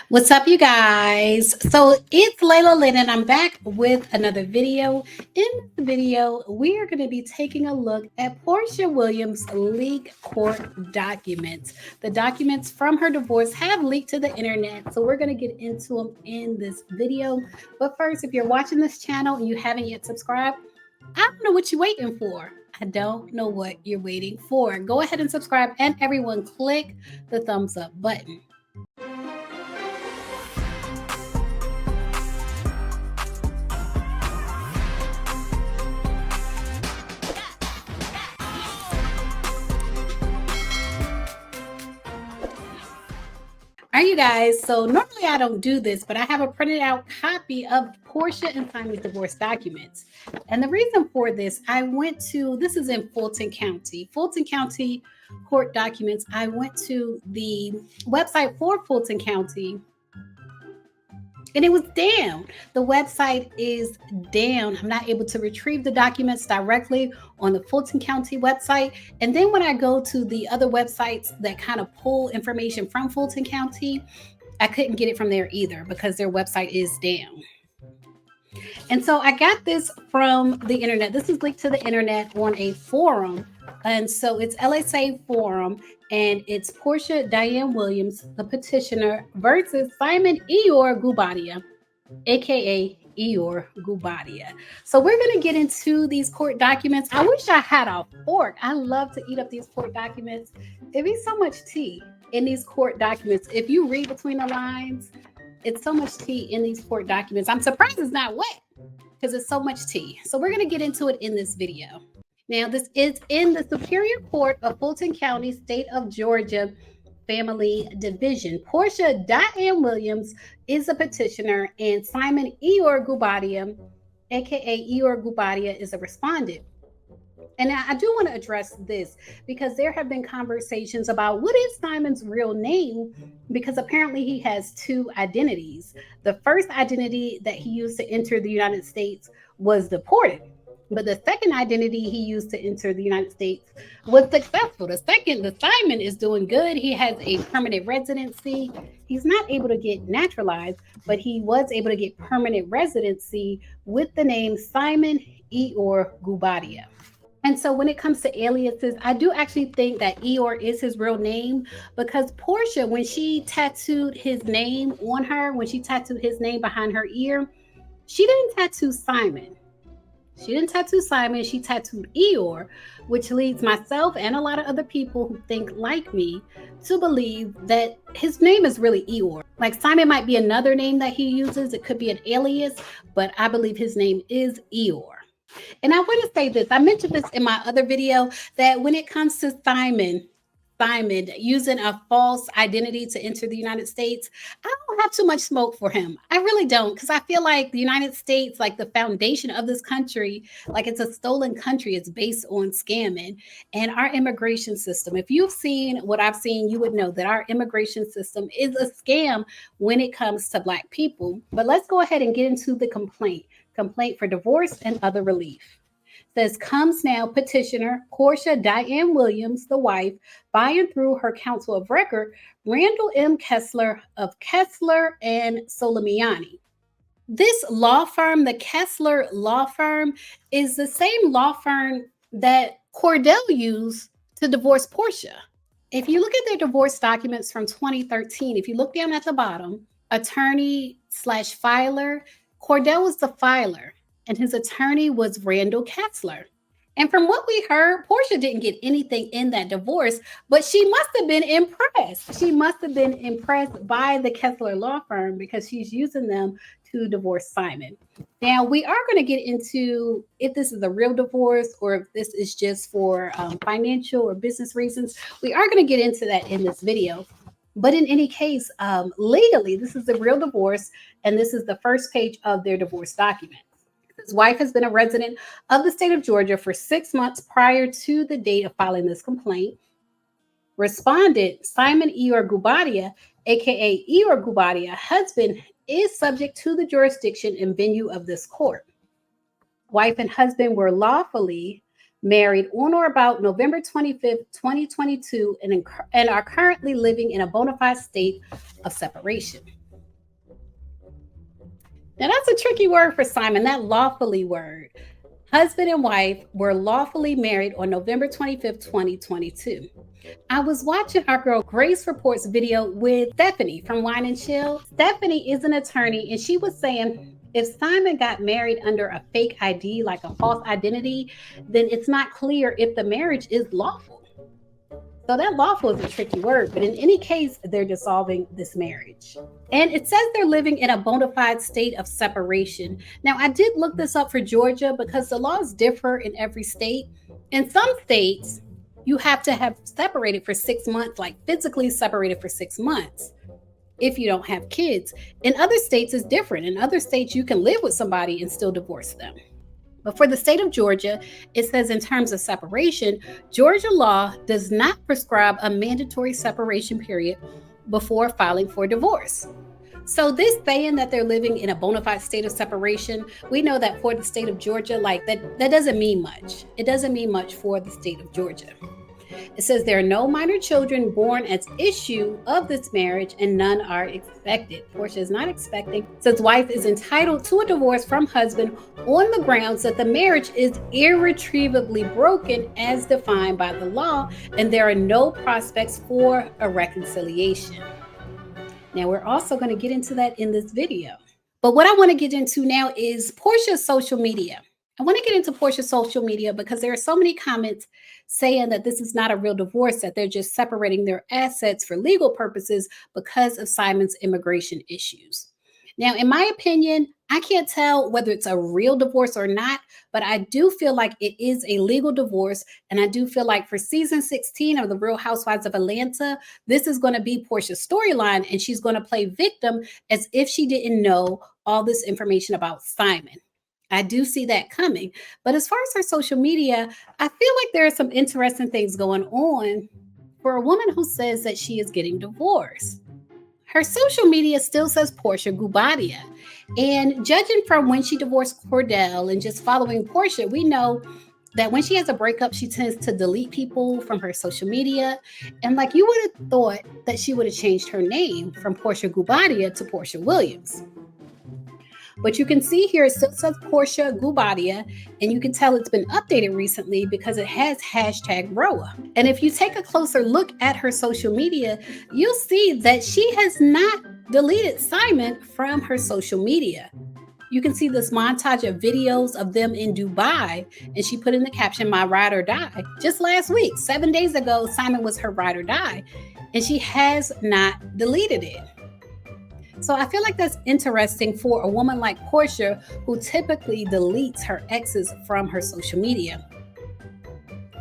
What's up, you guys? So it's Layla Lynn, and I'm back with another video. In this video, we are going to be taking a look at Porsha Williams' leaked court documents. The documents from her divorce have leaked to the internet, so we're going to get into them in this video. But first, if you're watching this channel and you haven't yet subscribed, I don't know what you're waiting for. I don't know what you're waiting for. Go ahead and subscribe, and everyone click the thumbs up button. All right, you guys. So normally I don't do this, but I have a printed out copy of Porsha and Simon's divorce documents. And the reason for this, this is in Fulton County court documents. I went to the website for Fulton County and it was down. The website is down. I'm not able to retrieve the documents directly on the Fulton County website. And then when I go to the other websites that kind of pull information from Fulton County, I couldn't get it from there either because their website is down. And so I got this from the internet. This is linked to the internet on a forum. And so it's LSA Forum, and it's Porsha Diane Williams, the petitioner, versus Simone Iyore Guobadia, aka Iyore Guobadia. So we're going to get into these court documents. I wish I had a fork. I love to eat up these court documents. There'd be so much tea in these court documents. If you read between the lines, it's so much tea in these court documents. I'm surprised it's not wet because it's so much tea. So we're going to get into it in this video. Now, this is in the Superior Court of Fulton County, State of Georgia, Family Division. Porsha Diane Williams is a petitioner, and Simone Iyore Guobadia, aka Iyore Guobadia, is a respondent. And I do want to address this because there have been conversations about what is Simon's real name, because apparently he has two identities. The first identity that he used to enter the United States was deported. But the second identity he used to enter the United States was successful. The Simon is doing good. He has a permanent residency. He's not able to get naturalized, but he was able to get permanent residency with the name Simone Iyore Guobadia. And so when it comes to aliases, I do actually think that Iyore is his real name, because Porsha, when she tattooed his name on her, when she tattooed his name behind her ear, she didn't tattoo Simon. She didn't tattoo Simon, she tattooed Iyore, which leads myself and a lot of other people who think like me to believe that his name is really Iyore. Like, Simon might be another name that he uses, it could be an alias, but I believe his name is Iyore. And I want to say this, I mentioned this in my other video, that when it comes to Simon using a false identity to enter the United States, I don't have too much smoke for him. I really don't, because I feel like the United States, like the foundation of this country, like it's a stolen country. It's based on scamming. And our immigration system, if you've seen what I've seen, you would know that our immigration system is a scam when it comes to Black people. But let's go ahead and get into the complaint for divorce and other relief. Says, comes now petitioner Porsha Diane Williams, the wife, by and through her counsel of record, Randall M. Kessler of Kessler and Soleimani. This law firm, the Kessler law firm, is the same law firm that Cordell used to divorce Porsha. If you look at their divorce documents from 2013, if you look down at the bottom, attorney/filer, Cordell was the filer, and his attorney was Randall Kessler. And from what we heard, Porsha didn't get anything in that divorce, but she must have been impressed. She must have been impressed by the Kessler law firm, because she's using them to divorce Simon. Now, we are going to get into if this is a real divorce or if this is just for financial or business reasons. We are going to get into that in this video. But in any case, legally, this is a real divorce, and this is the first page of their divorce document. His wife has been a resident of the state of Georgia for 6 months prior to the date of filing this complaint. Respondent Simone Iyore Guobadia, aka Iyore Guobadia, husband, is subject to the jurisdiction and venue of this court. Wife and husband were lawfully married on or about November 25th, 2022, and are currently living in a bona fide state of separation. Now, that's a tricky word for Simon, that lawfully word. Husband and wife were lawfully married on November 25th, 2022. I was watching our girl Grace Report's video with Stephanie from Wine and Chill. Stephanie is an attorney, and she was saying if Simon got married under a fake ID, like a false identity, then it's not clear if the marriage is lawful. So that lawful is a tricky word, but in any case, they're dissolving this marriage. And it says they're living in a bona fide state of separation. Now, I did look this up for Georgia because the laws differ in every state. In some states, you have to have separated for 6 months, like physically separated for 6 months if you don't have kids. In other states, it's different. In other states, you can live with somebody and still divorce them. But for the state of Georgia, it says in terms of separation, Georgia law does not prescribe a mandatory separation period before filing for divorce. So this saying that they're living in a bona fide state of separation, we know that for the state of Georgia, like that doesn't mean much. It doesn't mean much for the state of Georgia. It says there are no minor children born as issue of this marriage and none are expected. Porsha is not expecting, says wife is entitled to a divorce from husband on the grounds that the marriage is irretrievably broken as defined by the law and there are no prospects for a reconciliation. Now, we're also going to get into that in this video. But what I want to get into now is Porsha's social media. I want to get into Porsha's social media because there are so many comments saying that this is not a real divorce, that they're just separating their assets for legal purposes because of Simon's immigration issues. Now, in my opinion, I can't tell whether it's a real divorce or not, but I do feel like it is a legal divorce. And I do feel like for season 16 of The Real Housewives of Atlanta, this is going to be Porsha's storyline, and she's going to play victim as if she didn't know all this information about Simon. I do see that coming. But as far as her social media, I feel like there are some interesting things going on for a woman who says that she is getting divorced. Her social media still says Porsha Guobadia. And judging from when she divorced Cordell and just following Porsha, we know that when she has a breakup, she tends to delete people from her social media. And like you would have thought that she would have changed her name from Porsha Guobadia to Porsha Williams. But you can see here, it still says Porsha Guobadia, and you can tell it's been updated recently because it has hashtag Roa. And if you take a closer look at her social media, you'll see that she has not deleted Simon from her social media. You can see this montage of videos of them in Dubai, and she put in the caption, "My ride or die." Just last week, 7 days ago, Simon was her ride or die, and she has not deleted it. So I feel like that's interesting for a woman like Porsha, who typically deletes her exes from her social media.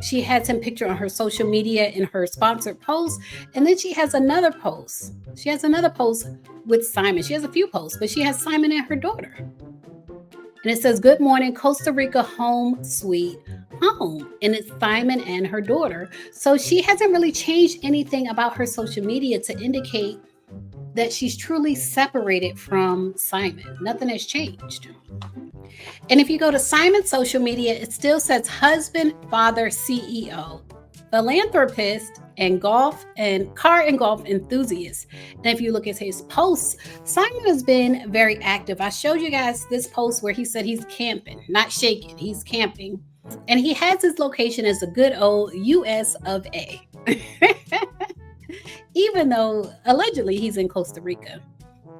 She has him pictured on her social media in her sponsored post, and then she has another post. She has another post with Simon. She has a few posts, but she has Simon and her daughter. And it says, "Good morning, Costa Rica home sweet home." And it's Simon and her daughter. So she hasn't really changed anything about her social media to indicate that she's truly separated from Simon. Nothing has changed. And if you go to Simon's social media, it still says husband, father, CEO, philanthropist, and golf and car and golf enthusiast. And if you look at his posts, Simon has been very active. I showed you guys this post where he said he's camping, not shaking, he's camping. And he has his location as a good old US of A. Even though allegedly he's in Costa Rica.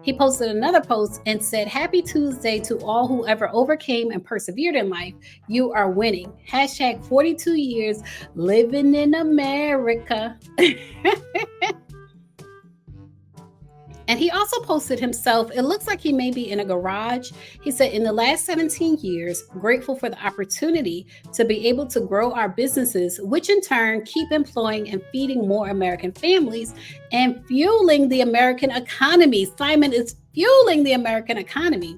He posted another post and said, "Happy Tuesday to all who ever overcame and persevered in life. You are winning. Hashtag 42 years living in America." And he also posted himself, it looks like he may be in a garage. He said, "In the last 17 years, grateful for the opportunity to be able to grow our businesses, which in turn keep employing and feeding more American families and fueling the American economy." Simon is fueling the American economy.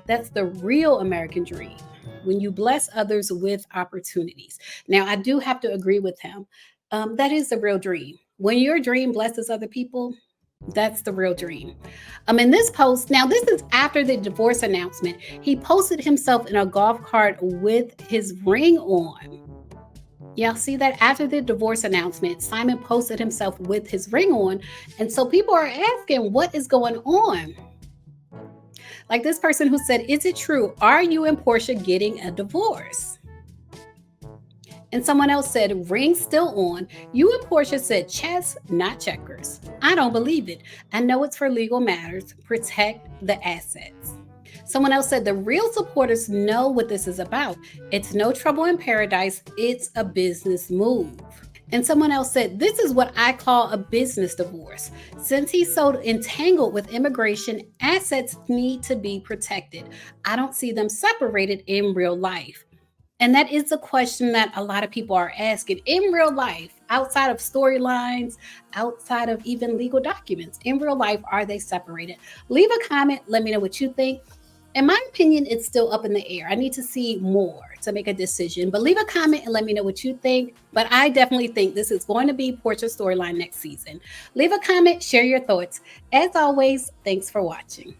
That's the real American dream, when you bless others with opportunities. Now, I do have to agree with him. That is the real dream. When your dream blesses other people, that's the real dream. In this post, now this is after the divorce announcement, he posted himself in a golf cart with his ring on. Y'all see that? After the divorce announcement, Simon posted himself with his ring on. And so people are asking, what is going on? Like this person who said, is it true? Are you and Porsha getting a divorce? And someone else said, ring still on. You and Porsha said chess, not checkers. I don't believe it. I know it's for legal matters. Protect the assets. Someone else said the real supporters know what this is about. It's no trouble in paradise. It's a business move. And someone else said, this is what I call a business divorce. Since he's so entangled with immigration, assets need to be protected. I don't see them separated in real life. And that is a question that a lot of people are asking in real life, outside of storylines, outside of even legal documents. In real life, are they separated? Leave a comment. Let me know what you think. In my opinion, it's still up in the air. I need to see more to make a decision, but leave a comment and let me know what you think. But I definitely think this is going to be Porsha's storyline next season. Leave a comment, share your thoughts. As always, thanks for watching.